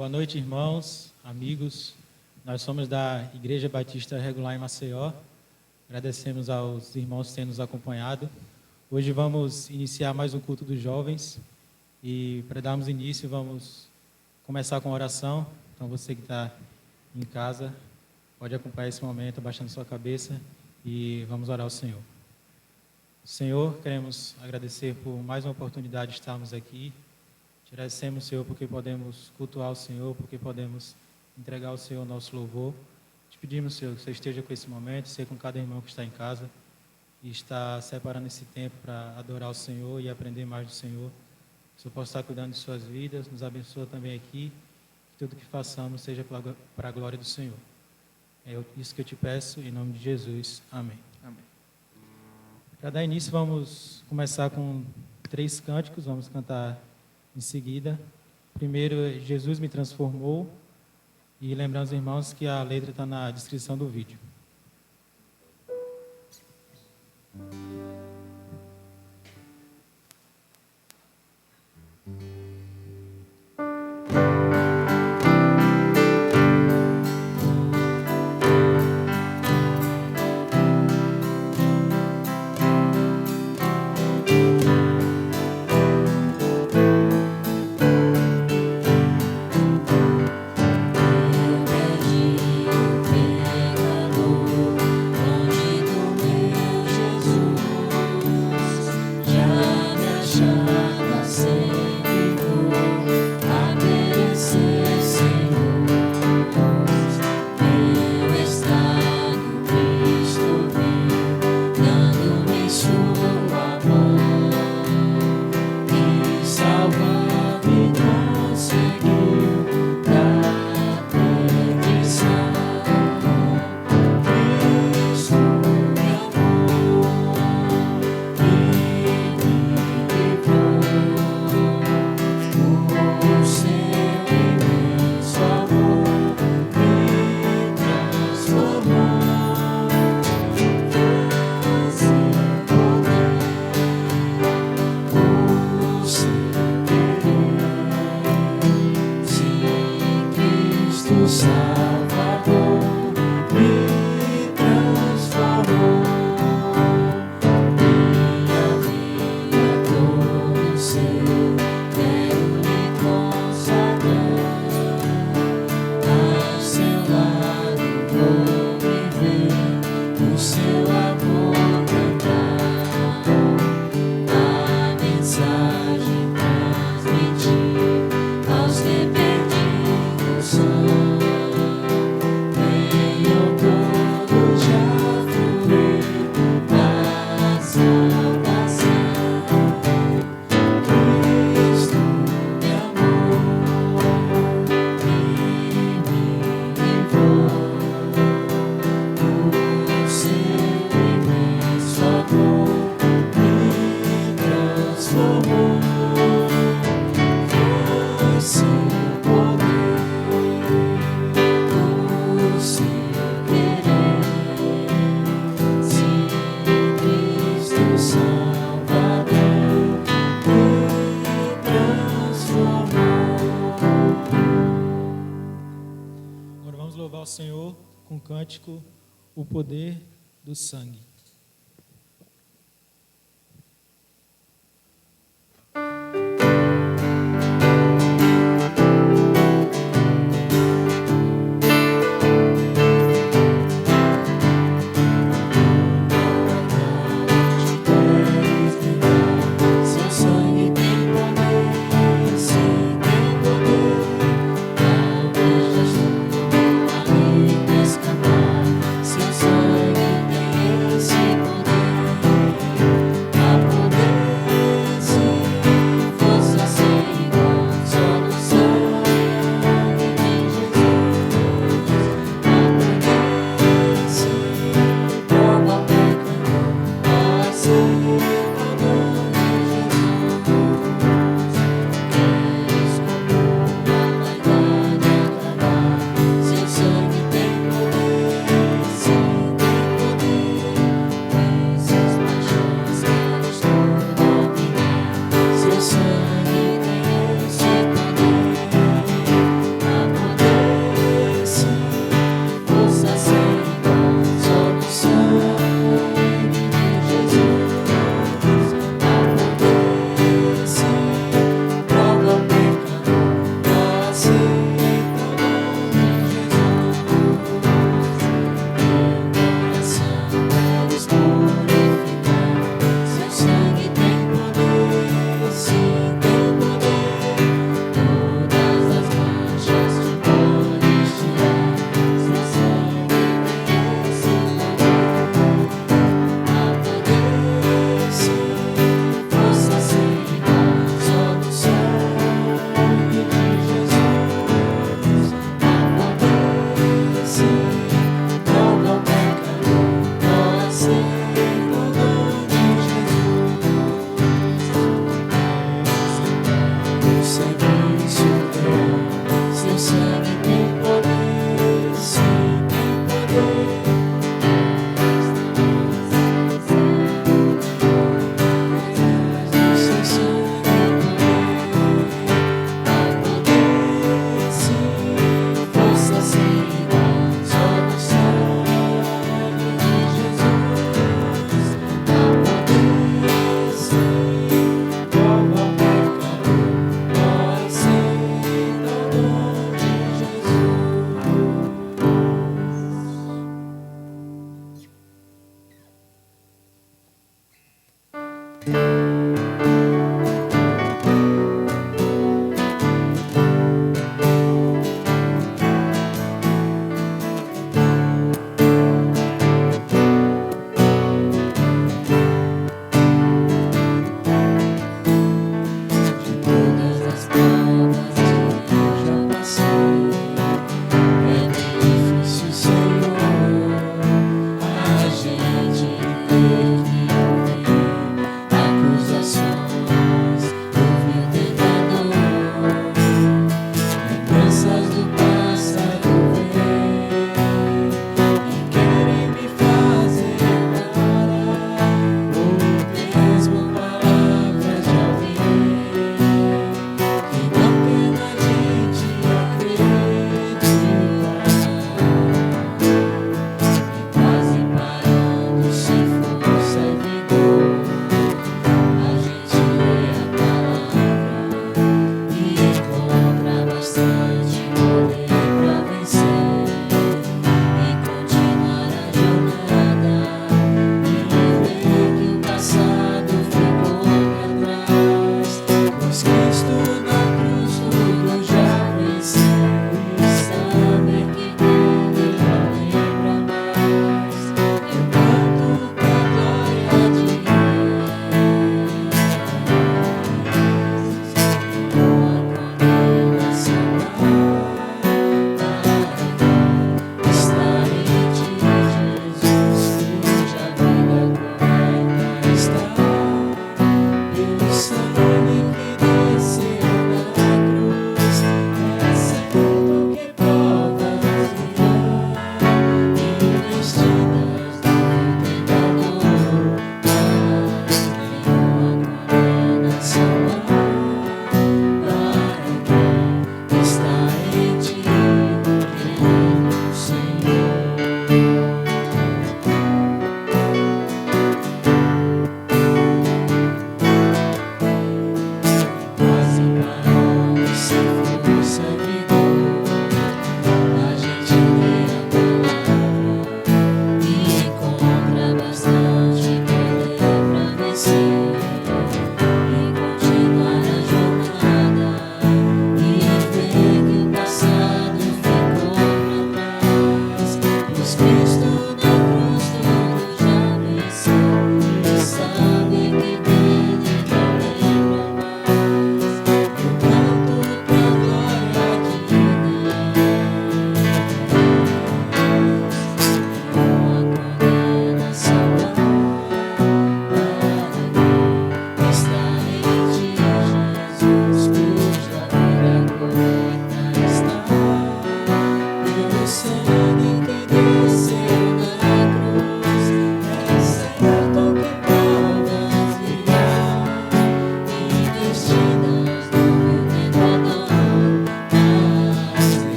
Boa noite, irmãos, amigos. Nós somos da Igreja Batista Regular em Maceió. Agradecemos aos irmãos que têm nos acompanhado. Hoje vamos iniciar mais um culto dos jovens. E para darmos início, vamos começar com a oração. Então você que está em casa, pode acompanhar esse momento, abaixando sua cabeça e vamos orar ao Senhor. Senhor, queremos agradecer por mais uma oportunidade de estarmos aqui. Te agradecemos, Senhor, porque podemos cultuar o Senhor, porque podemos entregar ao Senhor o nosso louvor. Te pedimos, Senhor, que você esteja com esse momento, seja com cada irmão que está em casa e está separando esse tempo para adorar o Senhor e aprender mais do Senhor. Que o Senhor possa estar cuidando de suas vidas, nos abençoa também aqui, que tudo que façamos seja para a glória do Senhor. É isso que eu te peço, em nome de Jesus. Amém. Amém. Para dar início, vamos começar com 3 cânticos, vamos cantar em seguida. Primeiro, Jesus me transformou. E lembrando os irmãos que a letra está na descrição do vídeo. O poder do sangue. Seu sangue tem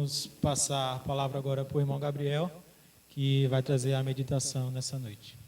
Vamos passar a palavra agora para o irmão Gabriel, que vai trazer a meditação nessa noite.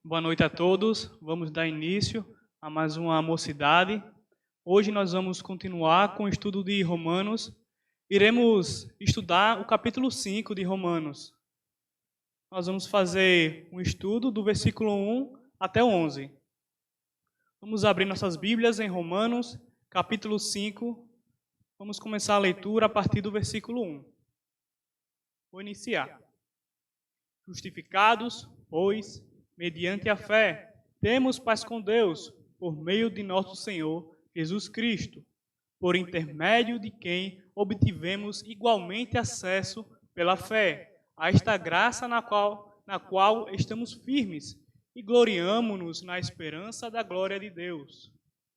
Boa noite a todos. Vamos dar início a mais uma mocidade. Hoje nós vamos continuar com o estudo de Romanos. Iremos estudar o capítulo 5 de Romanos. Nós vamos fazer um estudo do versículo 1 até o 11. Vamos abrir nossas Bíblias em Romanos, capítulo 5. Vamos começar a leitura a partir do versículo 1. Vou iniciar. Justificados, pois, mediante a fé, temos paz com Deus, por meio de nosso Senhor Jesus Cristo, por intermédio de quem obtivemos igualmente acesso pela fé a esta graça na qual estamos firmes e gloriamo-nos na esperança da glória de Deus.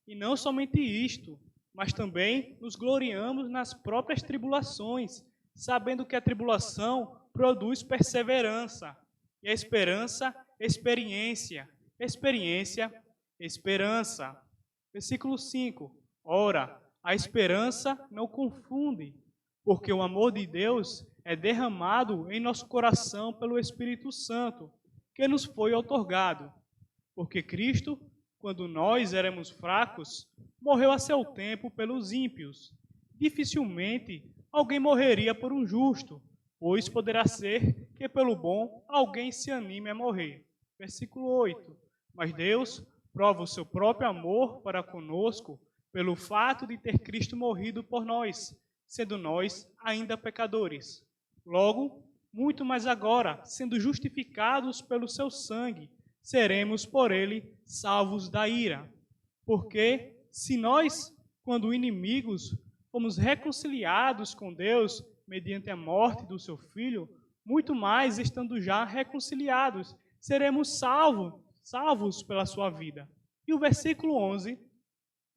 E não somente isto, mas também nos gloriamos nas próprias tribulações, sabendo que a tribulação produz perseverança, e a esperança, experiência, experiência, esperança. Versículo 5. Ora, a esperança não confunde, porque o amor de Deus é derramado em nosso coração pelo Espírito Santo, que nos foi outorgado. Porque Cristo, quando nós éramos fracos, morreu a seu tempo pelos ímpios. Dificilmente alguém morreria por um justo, pois poderá ser que pelo bom alguém se anime a morrer. Versículo 8. Mas Deus prova o seu próprio amor para conosco pelo fato de ter Cristo morrido por nós, sendo nós ainda pecadores. Logo, muito mais agora, sendo justificados pelo seu sangue, seremos por ele salvos da ira. Porque se nós, quando inimigos, fomos reconciliados com Deus mediante a morte do seu Filho, muito mais, estando já reconciliados, seremos salvos pela sua vida. E o versículo 11,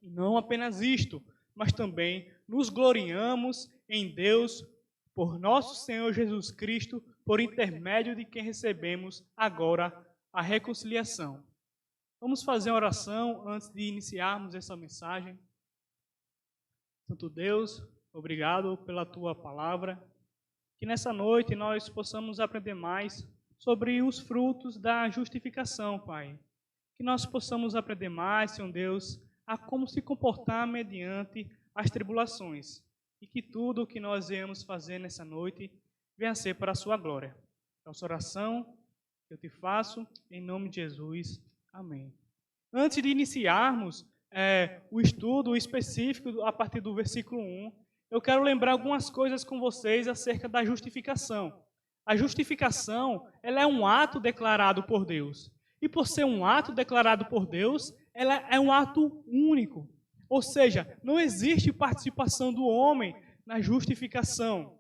não apenas isto, mas também nos gloriamos em Deus por nosso Senhor Jesus Cristo, por intermédio de quem recebemos agora a reconciliação. Vamos fazer uma oração antes de iniciarmos essa mensagem. Santo Deus, obrigado pela tua palavra. Que nessa noite nós possamos aprender mais sobre os frutos da justificação, Pai. Que nós possamos aprender mais, Senhor Deus, a como se comportar mediante as tribulações. E que tudo o que nós viemos fazer nessa noite venha a ser para a sua glória. Nossa oração eu te faço em nome de Jesus. Amém. Antes de iniciarmos o estudo específico a partir do versículo 1, eu quero lembrar algumas coisas com vocês acerca da justificação. A justificação, ela é um ato declarado por Deus. E por ser um ato declarado por Deus, ela é um ato único. Ou seja, não existe participação do homem na justificação.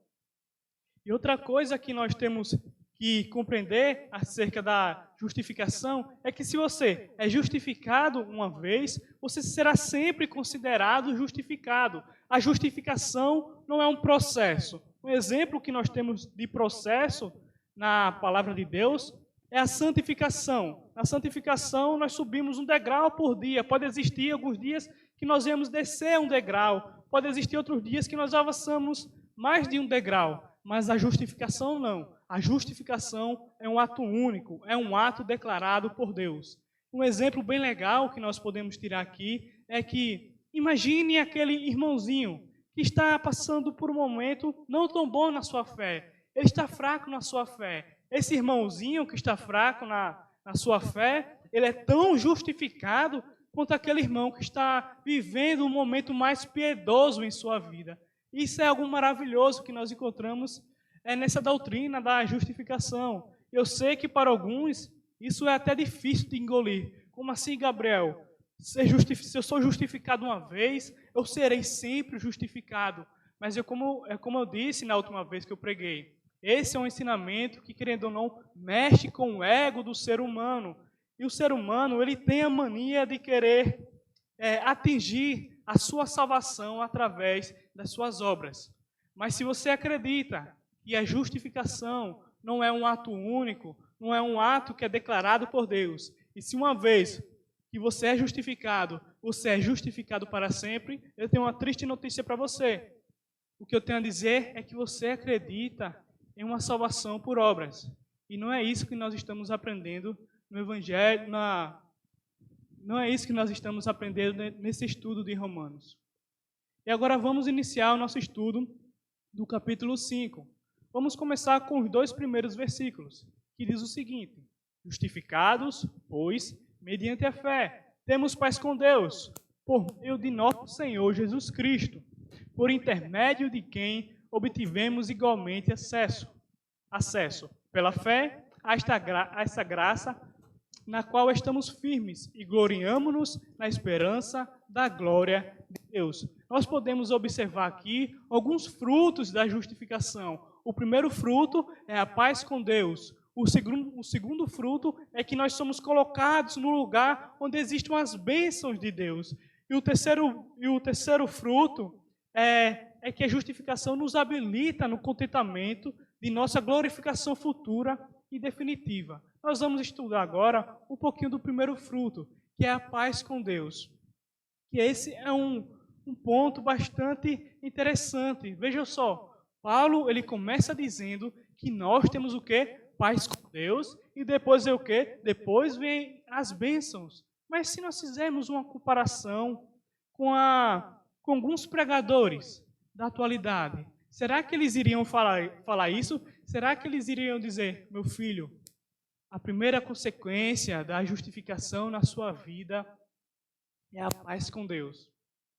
E outra coisa que nós temos que compreender acerca da justificação é que se você é justificado uma vez, você será sempre considerado justificado. A justificação não é um processo. Um exemplo que nós temos de processo na palavra de Deus é a santificação. Na santificação nós subimos um degrau por dia. Pode existir alguns dias que nós vamos descer um degrau. Pode existir outros dias que nós avançamos mais de um degrau. Mas a justificação não. A justificação é um ato único, é um ato declarado por Deus. Um exemplo bem legal que nós podemos tirar aqui é que imagine aquele irmãozinho que está passando por um momento não tão bom na sua fé. Ele está fraco na sua fé. Esse irmãozinho que está fraco na sua fé, ele é tão justificado quanto aquele irmão que está vivendo um momento mais piedoso em sua vida. Isso é algo maravilhoso que nós encontramos nessa doutrina da justificação. Eu sei que para alguns isso é até difícil de engolir. Como assim, Gabriel? Se eu sou justificado uma vez, eu serei sempre justificado. Mas como eu disse na última vez que eu preguei, esse é um ensinamento que, querendo ou não, mexe com o ego do ser humano. E o ser humano, ele tem a mania de querer atingir a sua salvação através das suas obras. Mas se você acredita que a justificação não é um ato único, não é um ato que é declarado por Deus, e se uma vez que você é justificado para sempre, eu tenho uma triste notícia para você. O que eu tenho a dizer é que você acredita em uma salvação por obras. E não é isso que nós estamos aprendendo no Evangelho, não é isso que nós estamos aprendendo nesse estudo de Romanos. E agora vamos iniciar o nosso estudo do capítulo 5. Vamos começar com os 2 primeiros versículos, que diz o seguinte: justificados, pois, mediante a fé, temos paz com Deus, por meio de nosso Senhor Jesus Cristo, por intermédio de quem obtivemos igualmente acesso pela fé a essa graça na qual estamos firmes e gloriamo-nos na esperança da glória de Deus. Nós podemos observar aqui alguns frutos da justificação. O primeiro fruto é a paz com Deus. O segundo fruto é que nós somos colocados no lugar onde existem as bênçãos de Deus. E o terceiro fruto é que a justificação nos habilita no contentamento de nossa glorificação futura e definitiva. Nós vamos estudar agora um pouquinho do primeiro fruto, que é a paz com Deus. Que esse é um ponto bastante interessante. Veja só, Paulo ele começa dizendo que nós temos o quê? Paz com Deus, e depois é o quê? Depois vem as bênçãos. Mas se nós fizermos uma comparação com alguns pregadores da atualidade, será que eles iriam falar isso? Será que eles iriam dizer, meu filho, a primeira consequência da justificação na sua vida é a paz com Deus?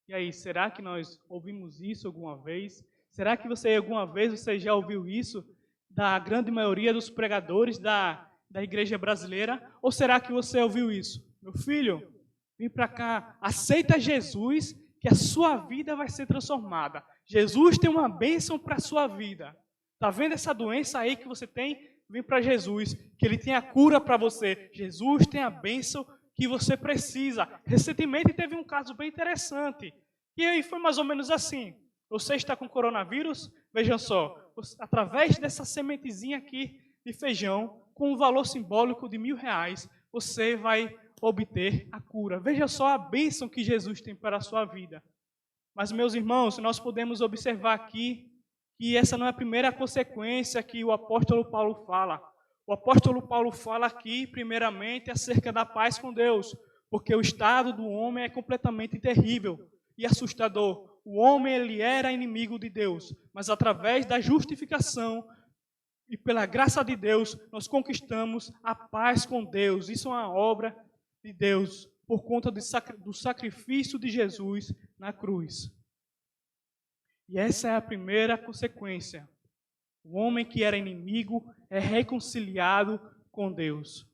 E aí, será que nós ouvimos isso alguma vez? Será que alguma vez você já ouviu isso da grande maioria dos pregadores da igreja brasileira? Ou será que você ouviu isso? Meu filho, vem para cá, aceita Jesus, que a sua vida vai ser transformada. Jesus tem uma bênção para a sua vida. Está vendo essa doença aí que você tem? Vem para Jesus, que Ele tem a cura para você. Jesus tem a bênção que você precisa. Recentemente teve um caso bem interessante. E aí foi mais ou menos assim. Você está com coronavírus? Vejam só, através dessa sementezinha aqui de feijão, com um valor simbólico de R$1.000, você vai obter a cura. Veja só a bênção que Jesus tem para a sua vida. Mas, meus irmãos, nós podemos observar aqui que essa não é a primeira consequência que o apóstolo Paulo fala. O apóstolo Paulo fala aqui, primeiramente, acerca da paz com Deus, porque o estado do homem é completamente terrível e assustador. O homem, ele era inimigo de Deus, mas através da justificação e pela graça de Deus, nós conquistamos a paz com Deus. Isso é uma obra de Deus, por conta do sacrifício de Jesus na cruz. E essa é a primeira consequência. O homem que era inimigo é reconciliado com Deus.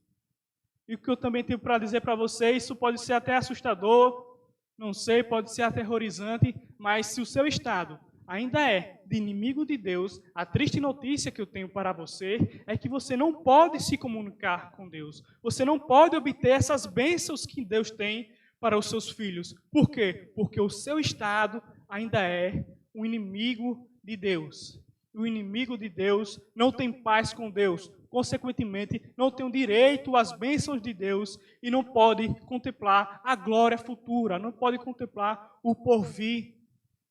E o que eu também tenho para dizer para vocês, isso pode ser até assustador, não sei, pode ser aterrorizante, mas se o seu estado ainda é de inimigo de Deus, a triste notícia que eu tenho para você é que você não pode se comunicar com Deus. Você não pode obter essas bênçãos que Deus tem para os seus filhos. Por quê? Porque o seu estado ainda é um inimigo de Deus. O inimigo de Deus não tem paz com Deus. Consequentemente, não tem o direito às bênçãos de Deus e não pode contemplar a glória futura, não pode contemplar o porvir.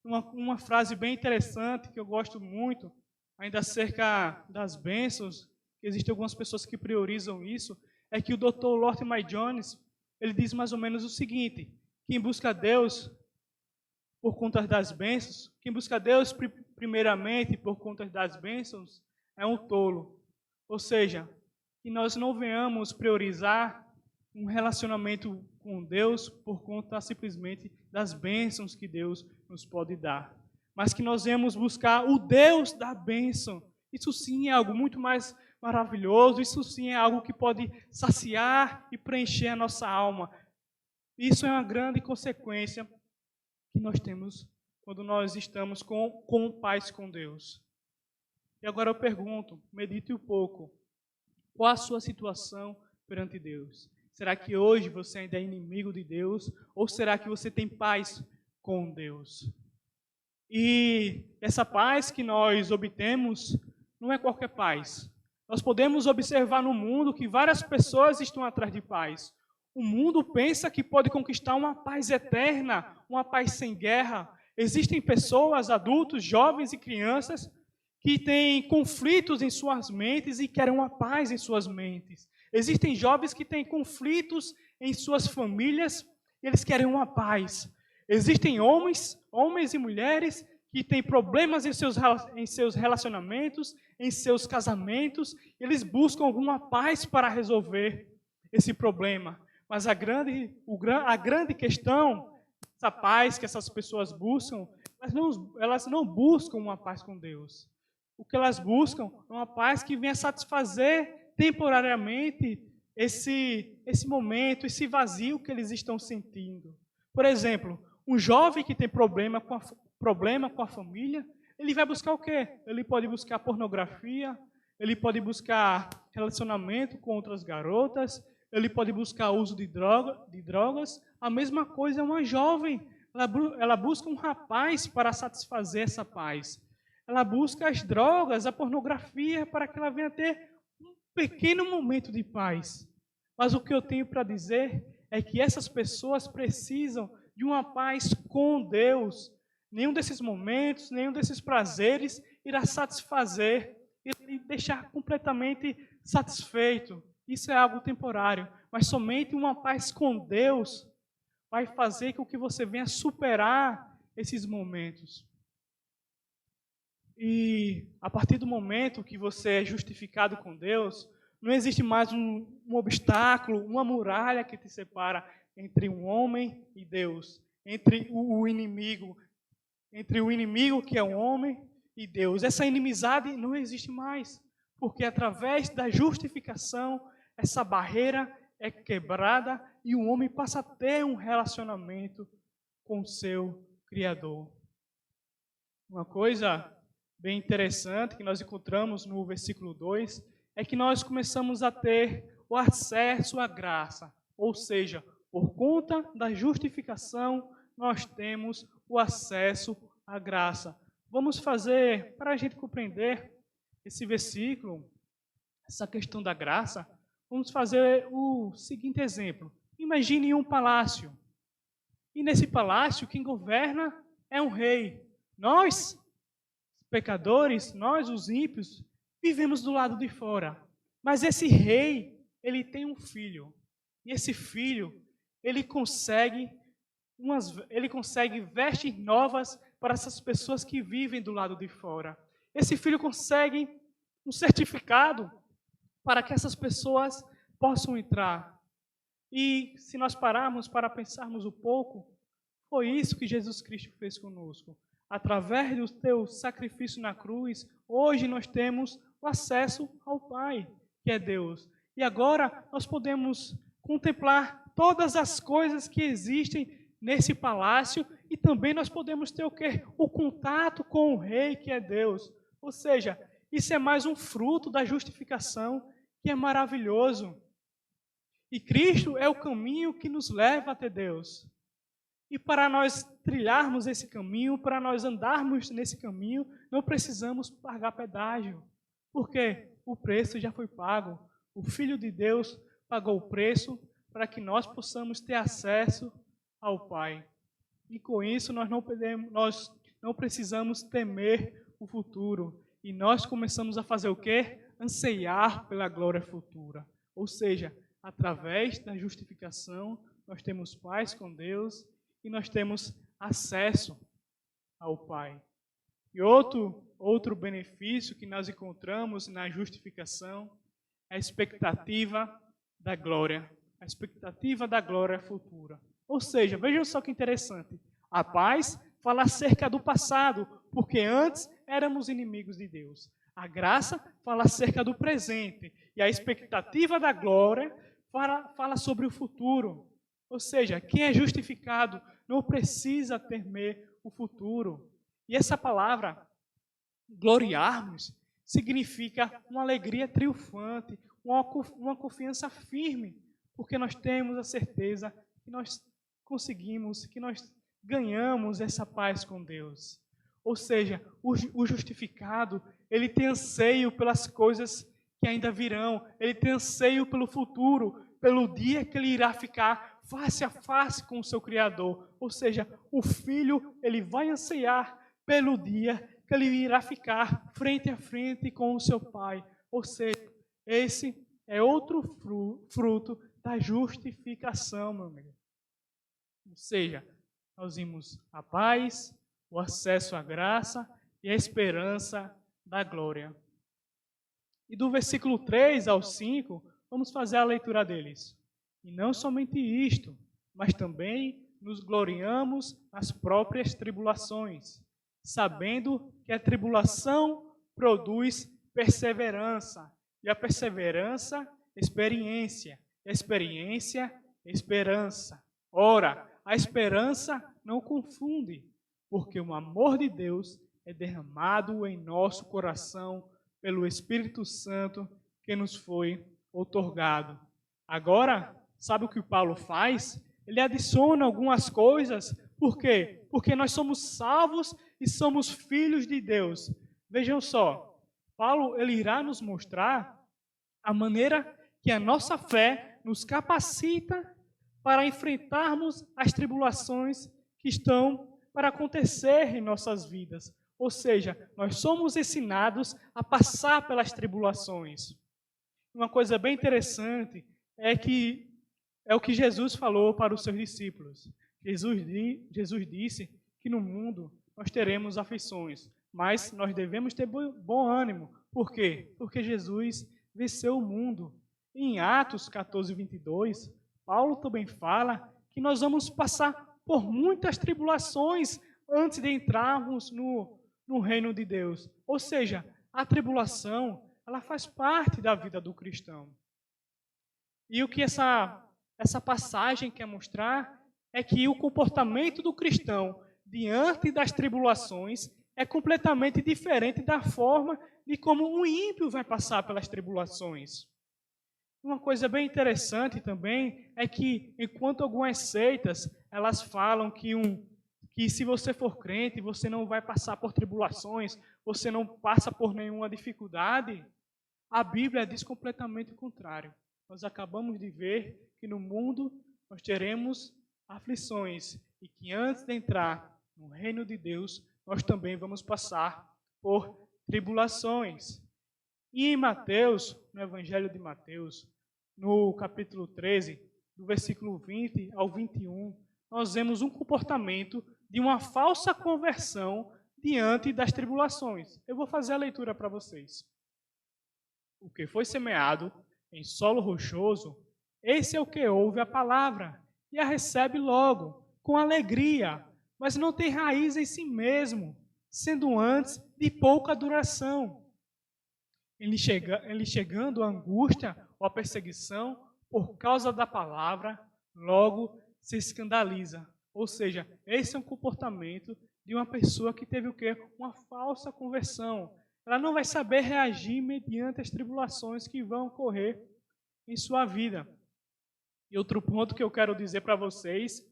Uma frase bem interessante que eu gosto muito, ainda acerca das bênçãos, que existem algumas pessoas que priorizam isso, é que o Dr. Lord Mike Jones, ele diz mais ou menos o seguinte: quem busca Deus por conta das bênçãos, quem busca Deus primeiramente por conta das bênçãos, é um tolo. Ou seja, que nós não venhamos priorizar um relacionamento com Deus por conta simplesmente das bênçãos que Deus nos pode dar. Mas que nós venhamos buscar o Deus da bênção. Isso sim é algo muito mais maravilhoso, isso sim é algo que pode saciar e preencher a nossa alma. Isso é uma grande consequência que nós temos quando nós estamos com paz com Deus. E agora eu pergunto, medite um pouco, qual a sua situação perante Deus? Será que hoje você ainda é inimigo de Deus? Ou será que você tem paz com Deus? E essa paz que nós obtemos não é qualquer paz. Nós podemos observar no mundo que várias pessoas estão atrás de paz. O mundo pensa que pode conquistar uma paz eterna, uma paz sem guerra. Existem pessoas, adultos, jovens e crianças que têm conflitos em suas mentes e querem uma paz em suas mentes. Existem jovens que têm conflitos em suas famílias e eles querem uma paz. Existem homens e mulheres que têm problemas em seus relacionamentos, em seus casamentos, e eles buscam alguma paz para resolver esse problema. Mas a grande questão, essa paz que essas pessoas buscam, elas não buscam uma paz com Deus. O que elas buscam é uma paz que venha satisfazer temporariamente esse momento, esse vazio que eles estão sentindo. Por exemplo, um jovem que tem problema com a família, ele vai buscar o quê? Ele pode buscar pornografia, ele pode buscar relacionamento com outras garotas, ele pode buscar uso de drogas. A mesma coisa é uma jovem, ela busca um rapaz para satisfazer essa paz. Ela busca as drogas, a pornografia, para que ela venha ter um pequeno momento de paz. Mas o que eu tenho para dizer é que essas pessoas precisam de uma paz com Deus. Nenhum desses momentos, nenhum desses prazeres irá satisfazer e deixar completamente satisfeito. Isso é algo temporário. Mas somente uma paz com Deus vai fazer com que você venha superar esses momentos. E a partir do momento que você é justificado com Deus, não existe mais um obstáculo, uma muralha que te separa entre um homem e Deus, entre o inimigo que é o homem e Deus. Essa inimizade não existe mais, porque através da justificação, essa barreira é quebrada e o homem passa a ter um relacionamento com o seu Criador. Uma coisa bem interessante que nós encontramos no versículo 2 é que nós começamos a ter o acesso à graça, ou seja, por conta da justificação, nós temos o acesso à graça. Vamos fazer, para a gente compreender esse versículo, essa questão da graça, vamos fazer o seguinte exemplo. Imagine um palácio. E nesse palácio, quem governa é um rei. Nós, pecadores, nós, os ímpios, vivemos do lado de fora. Mas esse rei, ele tem um filho. E esse filho, ele consegue vestes novas para essas pessoas que vivem do lado de fora. Esse filho consegue um certificado para que essas pessoas possam entrar. E se nós pararmos para pensarmos um pouco, foi isso que Jesus Cristo fez conosco. Através do teu sacrifício na cruz, hoje nós temos o acesso ao Pai, que é Deus. E agora nós podemos contemplar todas as coisas que existem nesse palácio e também nós podemos ter o quê? O contato com o Rei, que é Deus. Ou seja, isso é mais um fruto da justificação que é maravilhoso. E Cristo é o caminho que nos leva até Deus. E para nós trilharmos esse caminho, para nós andarmos nesse caminho, não precisamos pagar pedágio. Porque o preço já foi pago. O Filho de Deus pagou o preço para que nós possamos ter acesso ao Pai. E com isso nós não precisamos temer o futuro. E nós começamos a fazer o quê? Anseiar pela glória futura. Ou seja, através da justificação, nós temos paz com Deus e nós temos acesso ao Pai. E outro benefício que nós encontramos na justificação é a expectativa da glória. A expectativa da glória futura. Ou seja, vejam só que interessante. A paz fala acerca do passado, porque antes éramos inimigos de Deus. A graça fala acerca do presente. E a expectativa da glória fala sobre o futuro. Ou seja, quem é justificado não precisa temer o futuro. E essa palavra, gloriarmos, significa uma alegria triunfante, uma confiança firme, porque nós temos a certeza que nós conseguimos, que nós ganhamos essa paz com Deus. Ou seja, o justificado, ele tem anseio pelas coisas que ainda virão, ele tem anseio pelo futuro, pelo dia que ele irá ficar face a face com o seu Criador. Ou seja, o filho, ele vai anseiar pelo dia que ele irá ficar frente a frente com o seu pai. Ou seja, esse é outro fruto da justificação, meu amigo. Ou seja, nós vimos a paz, o acesso à graça e a esperança da glória. E do versículo 3 ao 5, vamos fazer a leitura deles. E não somente isto, mas também nos gloriamos nas próprias tribulações, sabendo que a tribulação produz perseverança, e a perseverança, experiência, e a experiência, esperança. Ora, a esperança não confunde, porque o amor de Deus é derramado em nosso coração pelo Espírito Santo que nos foi outorgado. Agora, sabe o que o Paulo faz? Ele adiciona algumas coisas. Por quê? Porque nós somos salvos e somos filhos de Deus. Vejam só, Paulo ele irá nos mostrar a maneira que a nossa fé nos capacita para enfrentarmos as tribulações que estão para acontecer em nossas vidas. Ou seja, nós somos ensinados a passar pelas tribulações. Uma coisa bem interessante é o que Jesus falou para os seus discípulos. Jesus disse que no mundo nós teremos aflições, mas nós devemos ter bom ânimo. Por quê? Porque Jesus venceu o mundo. Em Atos 14, 22, Paulo também fala que nós vamos passar por muitas tribulações antes de entrarmos no reino de Deus. Ou seja, a tribulação, ela faz parte da vida do cristão. E o que essa passagem quer mostrar é que o comportamento do cristão diante das tribulações é completamente diferente da forma de como um ímpio vai passar pelas tribulações. Uma coisa bem interessante também é que, enquanto algumas seitas, elas falam que se você for crente, você não vai passar por tribulações, você não passa por nenhuma dificuldade, a Bíblia diz completamente o contrário. Nós acabamos de ver que no mundo nós teremos aflições e que antes de entrar no reino de Deus, nós também vamos passar por tribulações. E em Mateus, no Evangelho de Mateus, no capítulo 13, do versículo 20 ao 21, nós vemos um comportamento de uma falsa conversão diante das tribulações. Eu vou fazer a leitura para vocês. O que foi semeado em solo rochoso, esse é o que ouve a palavra e a recebe logo, com alegria, mas não tem raiz em si mesmo, sendo antes de pouca duração. Ele chegando à angústia ou à perseguição por causa da palavra, logo se escandaliza. Ou seja, esse é um comportamento de uma pessoa que teve o quê? Uma falsa conversão. Ela não vai saber reagir mediante as tribulações que vão ocorrer em sua vida. E outro ponto que eu quero dizer para vocês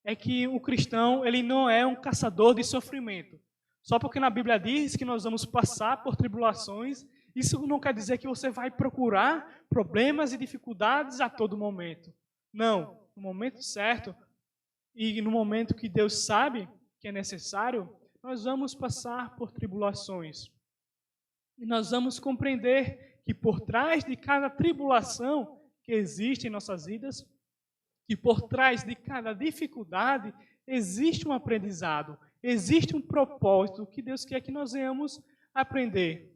é que o cristão ele não é um caçador de sofrimento. Só porque na Bíblia diz que nós vamos passar por tribulações, isso não quer dizer que você vai procurar problemas e dificuldades a todo momento. Não, no momento certo e no momento que Deus sabe que é necessário, nós vamos passar por tribulações. E nós vamos compreender que por trás de cada tribulação que existe em nossas vidas, que por trás de cada dificuldade existe um aprendizado, existe um propósito que Deus quer que nós venhamos aprender.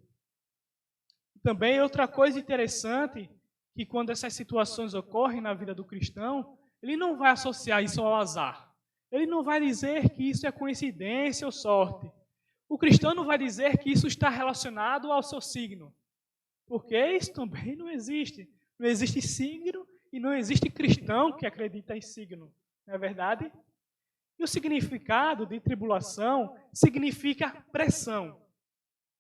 Também outra coisa interessante, que quando essas situações ocorrem na vida do cristão, ele não vai associar isso ao azar. Ele não vai dizer que isso é coincidência ou sorte. O cristão não vai dizer que isso está relacionado ao seu signo. Porque isso também não existe. Não existe signo e não existe cristão que acredita em signo. Não é verdade? E o significado de tribulação significa pressão.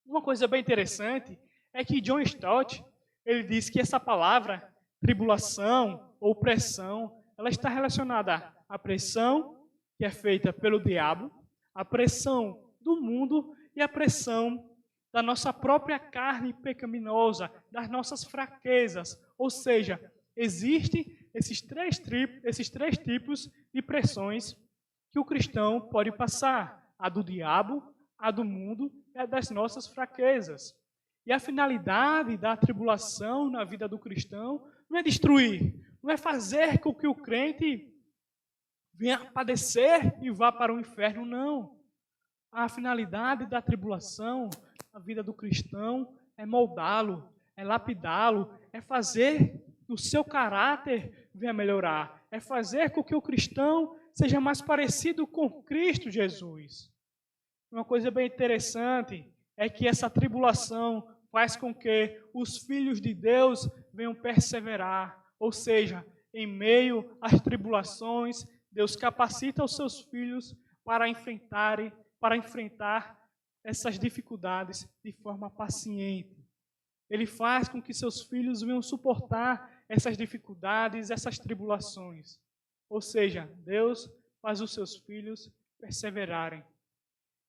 Uma coisa bem interessante é que John Stott, ele diz que essa palavra, tribulação ou pressão, ela está relacionada à pressão que é feita pelo diabo, a pressão do mundo e a pressão da nossa própria carne pecaminosa, das nossas fraquezas. Ou seja, existem esses três tipos de pressões que o cristão pode passar: a do diabo, a do mundo e a das nossas fraquezas. E a finalidade da tribulação na vida do cristão não é destruir, não é fazer com que o crente venha padecer e vá para o inferno, não. A finalidade da tribulação na vida do cristão é moldá-lo, é lapidá-lo, é fazer que o seu caráter venha melhorar, é fazer com que o cristão seja mais parecido com Cristo Jesus. Uma coisa bem interessante é que essa tribulação faz com que os filhos de Deus venham perseverar, ou seja, em meio às tribulações, Deus capacita os seus filhos para enfrentar essas dificuldades de forma paciente. Ele faz com que seus filhos venham suportar essas dificuldades, essas tribulações. Ou seja, Deus faz os seus filhos perseverarem.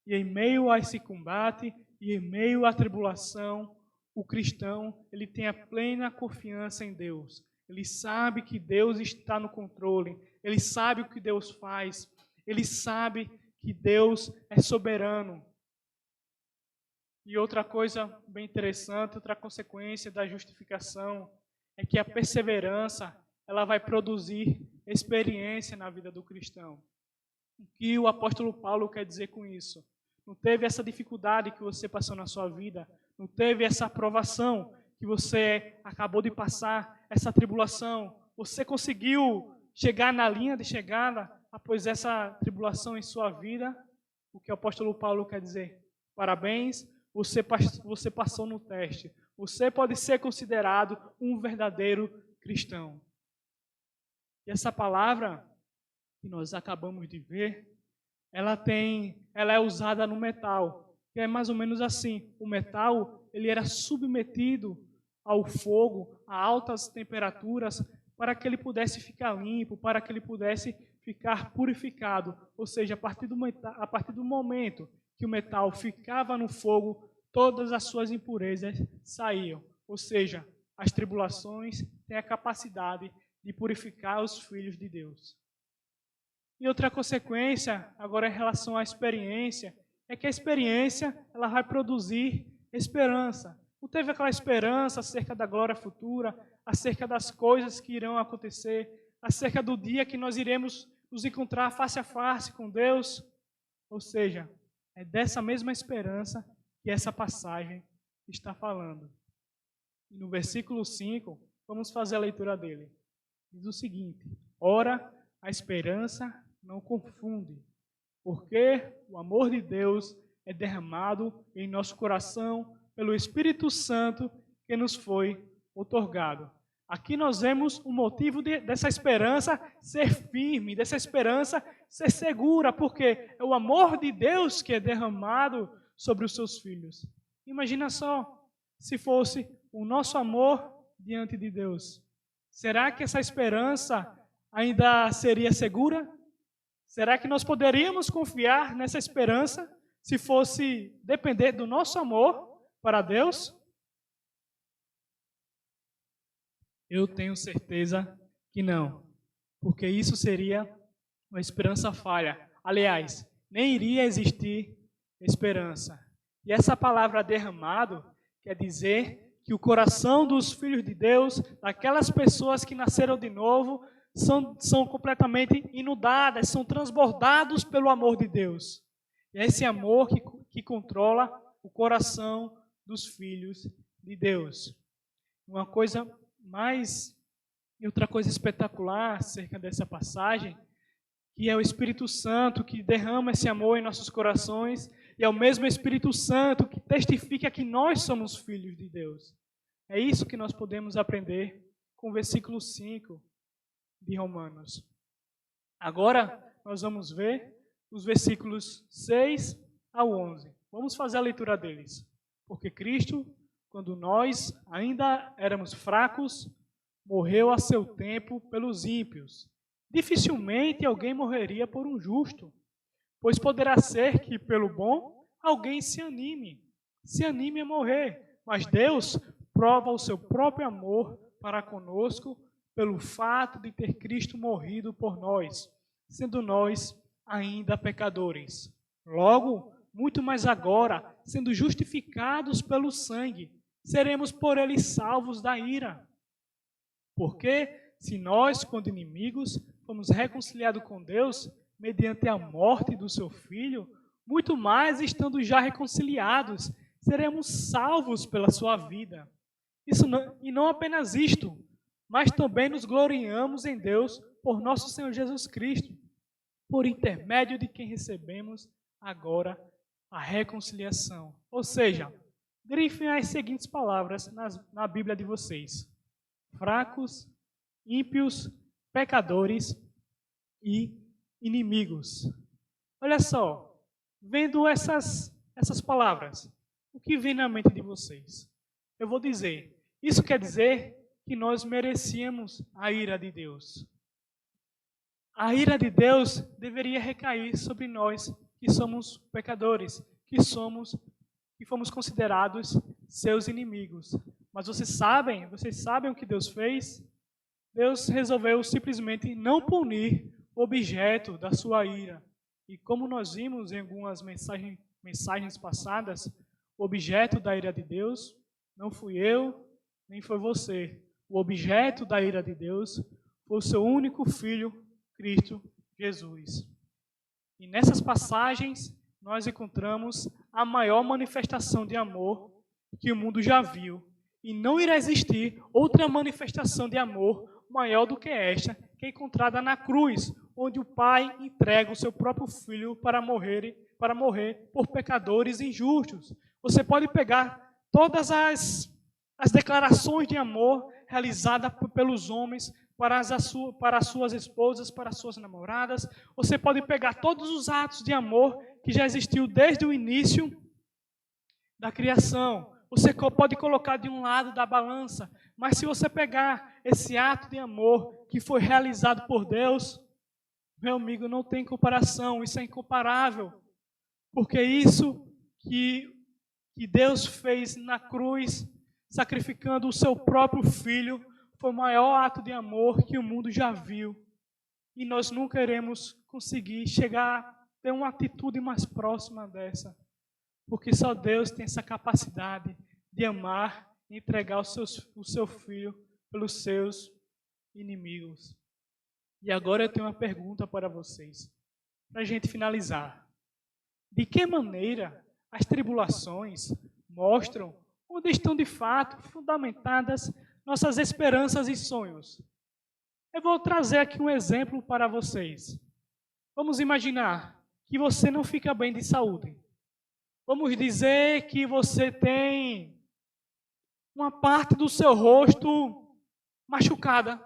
E em meio a esse combate, e em meio à tribulação, o cristão, ele tem a plena confiança em Deus. Ele sabe que Deus está no controle. Ele sabe o que Deus faz. Ele sabe que Deus é soberano. E outra coisa bem interessante, outra consequência da justificação, é que a perseverança, ela vai produzir experiência na vida do cristão. O que o apóstolo Paulo quer dizer com isso? Não teve essa dificuldade que você passou na sua vida, não teve essa aprovação que você acabou de passar, essa tribulação. Você conseguiu chegar na linha de chegada após essa tribulação em sua vida? O que o apóstolo Paulo quer dizer? Parabéns, você passou no teste. Você pode ser considerado um verdadeiro cristão. E essa palavra que nós acabamos de ver, ela é usada no metal, que é mais ou menos assim. O metal, ele era submetido ao fogo, a altas temperaturas, para que ele pudesse ficar limpo, para que ele pudesse ficar purificado. Ou seja, a partir do momento que o metal ficava no fogo, todas as suas impurezas saíam. Ou seja, as tribulações têm a capacidade de purificar os filhos de Deus. E outra consequência, agora em relação à experiência, é que a experiência ela vai produzir esperança. Não teve aquela esperança acerca da glória futura, acerca das coisas que irão acontecer, acerca do dia que nós iremos nos encontrar face a face com Deus. Ou seja, é dessa mesma esperança que essa passagem está falando. E no versículo 5, vamos fazer a leitura dele. Diz o seguinte: ora, a esperança não confunde, porque o amor de Deus é derramado em nosso coração pelo Espírito Santo que nos foi outorgado. Aqui nós vemos o motivo dessa esperança ser firme, dessa esperança ser segura, porque é o amor de Deus que é derramado sobre os seus filhos. Imagina só, se fosse o nosso amor diante de Deus. Será que essa esperança ainda seria segura? Será que nós poderíamos confiar nessa esperança se fosse depender do nosso amor para Deus? Eu tenho certeza que não, porque isso seria uma esperança falha. Aliás, nem iria existir esperança. E essa palavra derramado quer dizer que o coração dos filhos de Deus, daquelas pessoas que nasceram de novo, são completamente inundadas, são transbordados pelo amor de Deus. E é esse amor que controla o coração dos filhos de Deus. Outra coisa espetacular acerca dessa passagem, que é o Espírito Santo que derrama esse amor em nossos corações, e é o mesmo Espírito Santo que testifica que nós somos filhos de Deus. É isso que nós podemos aprender com o versículo 5 de Romanos. Agora nós vamos ver os versículos 6 ao 11. Vamos fazer a leitura deles. Porque Cristo, quando nós ainda éramos fracos, morreu a seu tempo pelos ímpios. Dificilmente alguém morreria por um justo, pois poderá ser que pelo bom alguém se anime a morrer. Mas Deus prova o seu próprio amor para conosco pelo fato de ter Cristo morrido por nós, sendo nós ainda pecadores. Logo, muito mais agora, sendo justificados pelo sangue, seremos por ele salvos da ira. Porque se nós, quando inimigos, fomos reconciliados com Deus mediante a morte do seu Filho, muito mais estando já reconciliados, seremos salvos pela sua vida. E não apenas isto, mas também nos gloriamos em Deus por nosso Senhor Jesus Cristo, por intermédio de quem recebemos agora a reconciliação. Ou seja, grifem as seguintes palavras na Bíblia de vocês: fracos, ímpios, pecadores e inimigos. Olha só, vendo essas palavras, o que vem na mente de vocês? Eu vou dizer, isso quer dizer que nós merecíamos a ira de Deus. A ira de Deus deveria recair sobre nós que somos pecadores, que fomos considerados seus inimigos. Mas vocês sabem o que Deus fez? Deus resolveu simplesmente não punir o objeto da sua ira. E como nós vimos em algumas mensagens passadas, o objeto da ira de Deus não fui eu, nem foi você. O objeto da ira de Deus foi o seu único Filho, Cristo Jesus. E nessas passagens nós encontramos a maior manifestação de amor que o mundo já viu. E não irá existir outra manifestação de amor maior do que esta, que é encontrada na cruz, onde o Pai entrega o seu próprio Filho para morrer por pecadores injustos. Você pode pegar todas as declarações de amor realizadas pelos homens para as suas esposas, para as suas namoradas. Você pode pegar todos os atos de amor que já existiu desde o início da criação. Você pode colocar de um lado da balança, mas se você pegar esse ato de amor que foi realizado por Deus, meu amigo, não tem comparação, isso é incomparável. Porque isso que Deus fez na cruz, sacrificando o seu próprio Filho, foi o maior ato de amor que o mundo já viu. E nós nunca iremos conseguir chegar a ter uma atitude mais próxima dessa. Porque só Deus tem essa capacidade de amar e entregar o seu Filho pelos seus inimigos. E agora eu tenho uma pergunta para vocês, para a gente finalizar. De que maneira as tribulações mostram onde estão de fato fundamentadas nossas esperanças e sonhos? Eu vou trazer aqui um exemplo para vocês. Vamos imaginar que você não fica bem de saúde. Vamos dizer que você tem uma parte do seu rosto machucada.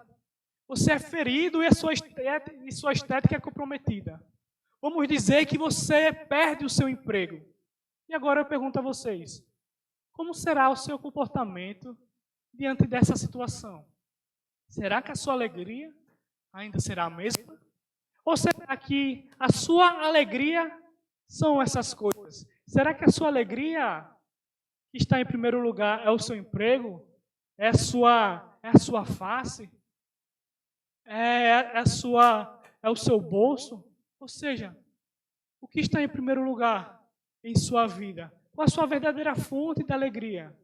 Você é ferido e sua estética é comprometida. Vamos dizer que você perde o seu emprego. E agora eu pergunto a vocês, como será o seu comportamento diante dessa situação? Será que a sua alegria ainda será a mesma? Ou será que a sua alegria são essas coisas? Será que a sua alegria que está em primeiro lugar é o seu emprego? É a sua face? É o seu bolso? Ou seja, o que está em primeiro lugar em sua vida? Qual a sua verdadeira fonte de alegria?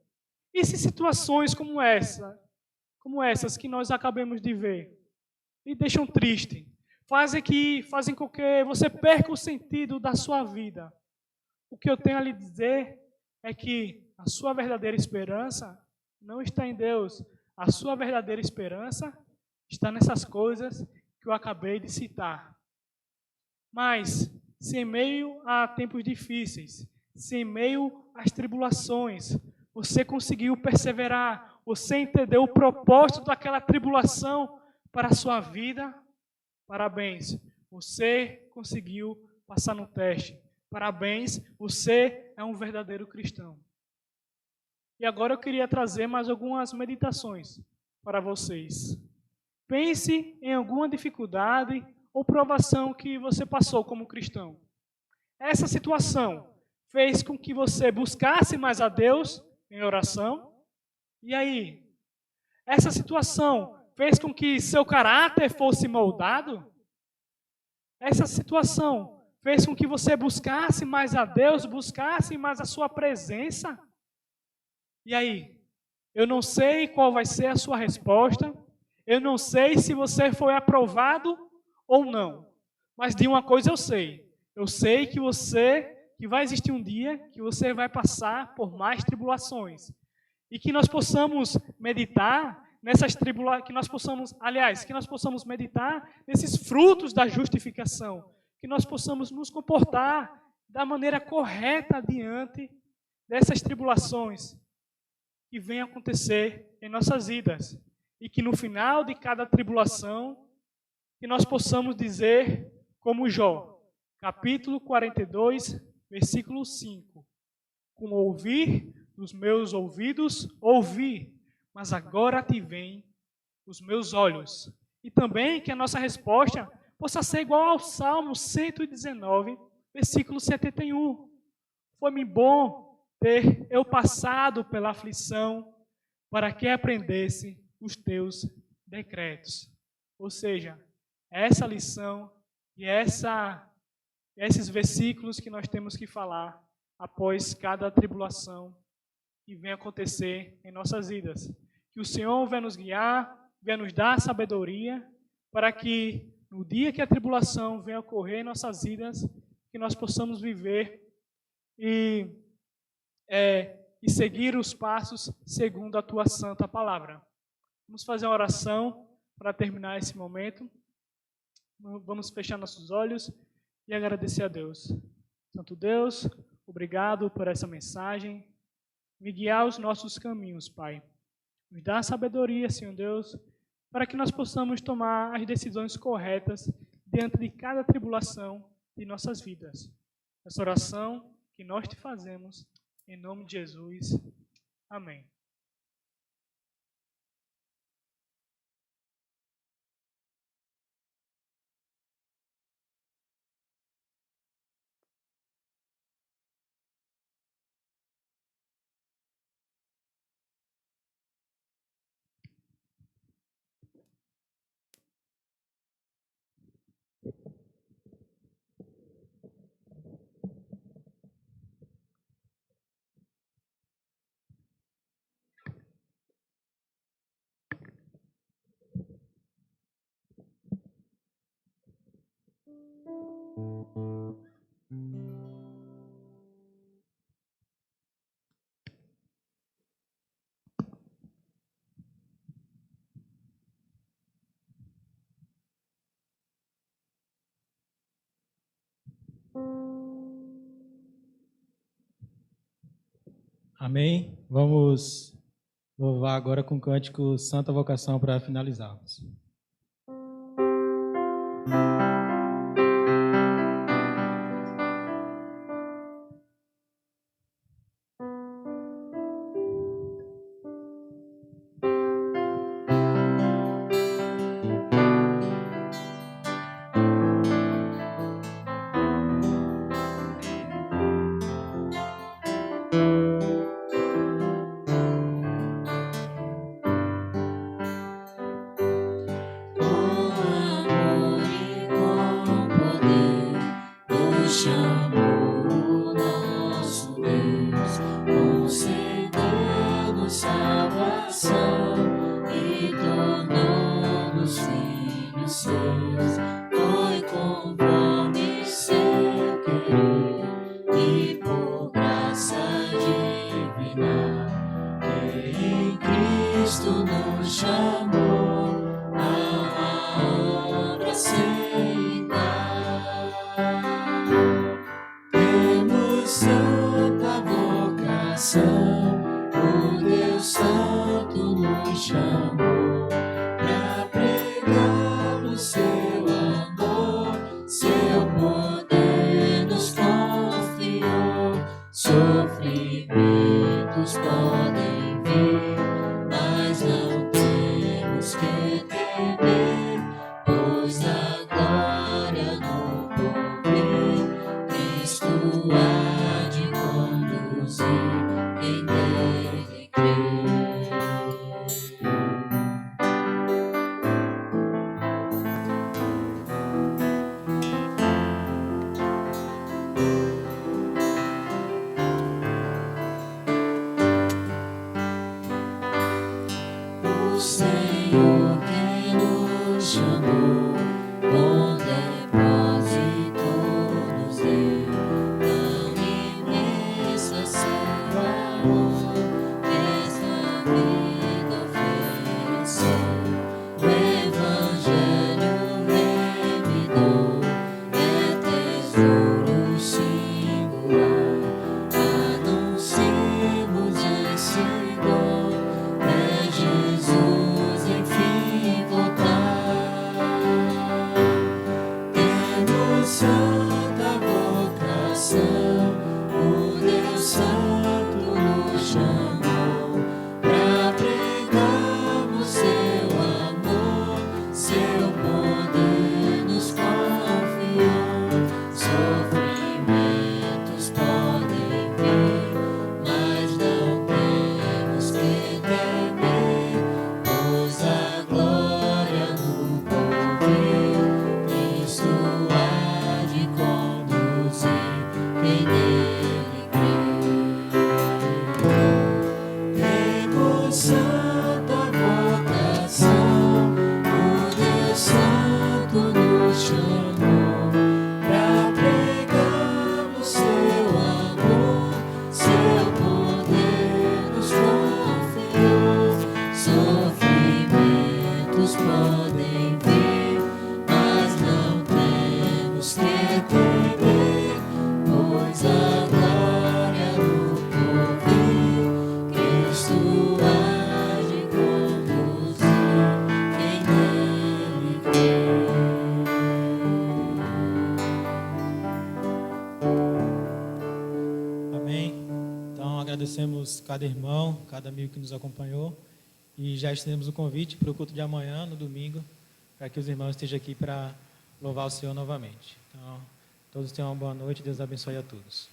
E se situações como essas que nós acabamos de ver, lhe deixam triste, fazem com que você perca o sentido da sua vida? O que eu tenho a lhe dizer é que a sua verdadeira esperança não está em Deus. A sua verdadeira esperança está nessas coisas que eu acabei de citar. Mas, se em meio a tempos difíceis, se em meio às tribulações, você conseguiu perseverar, você entendeu o propósito daquela tribulação para a sua vida, parabéns, você conseguiu passar no teste. Parabéns, você é um verdadeiro cristão. E agora eu queria trazer mais algumas meditações para vocês. Pense em alguma dificuldade ou provação que você passou como cristão. Essa situação fez com que você buscasse mais a Deus em oração? E aí? Essa situação fez com que seu caráter fosse moldado? Essa situação fez com que você buscasse mais a Deus, buscasse mais a sua presença? E aí? Eu não sei qual vai ser a sua resposta. Eu não sei se você foi aprovado ou não. Mas de uma coisa eu sei. Eu sei que vai existir um dia que você vai passar por mais tribulações. E que nós possamos meditar nessas tribulações, que nós possamos meditar nesses frutos da justificação, que nós possamos nos comportar da maneira correta diante dessas tribulações que vêm acontecer em nossas vidas. E que no final de cada tribulação, que nós possamos dizer, como Jó, capítulo 42, versículo 5, com ouvir dos meus ouvidos, ouvi, mas agora te veem os meus olhos. E também que a nossa resposta possa ser igual ao Salmo 119, versículo 71. Foi-me bom ter eu passado pela aflição, para que aprendesse os teus decretos. Ou seja, essa lição e esses versículos que nós temos que falar após cada tribulação que vem acontecer em nossas vidas. Que o Senhor venha nos guiar, venha nos dar sabedoria, para que no dia que a tribulação venha ocorrer em nossas vidas, que nós possamos viver e seguir os passos segundo a Tua santa palavra. Vamos fazer uma oração para terminar esse momento. Vamos fechar nossos olhos e agradecer a Deus. Santo Deus, obrigado por essa mensagem. Me guiar os nossos caminhos, Pai. Nos dá sabedoria, Senhor Deus, para que nós possamos tomar as decisões corretas diante de cada tribulação de nossas vidas. Essa oração que nós te fazemos, em nome de Jesus. Amém. Amém? Vamos louvar agora com o cântico Santa Vocação para finalizarmos. Há de conduzir em Santo nos chamou pra pregarmos seu amor, seu poder nos confiou. Sofrimentos podem vir, mas não temos que temer, pois a glória no porvir, Cristo há de conduzir quem nele crê. Temos santa vocação, o Deus Santo nos chamou pra pregarmos seu amor, seu poder nos confiou. Sofrimentos podem vir, mas não temos que temer, pois a glória no porvir, Cristo há de conduzir quem nele crê. Amém. Então agradecemos cada irmão, cada amigo que nos acompanhou e já estendemos o convite para o culto de amanhã, no domingo, para que os irmãos estejam aqui para louvar o Senhor novamente. Então, todos tenham uma boa noite, Deus abençoe a todos.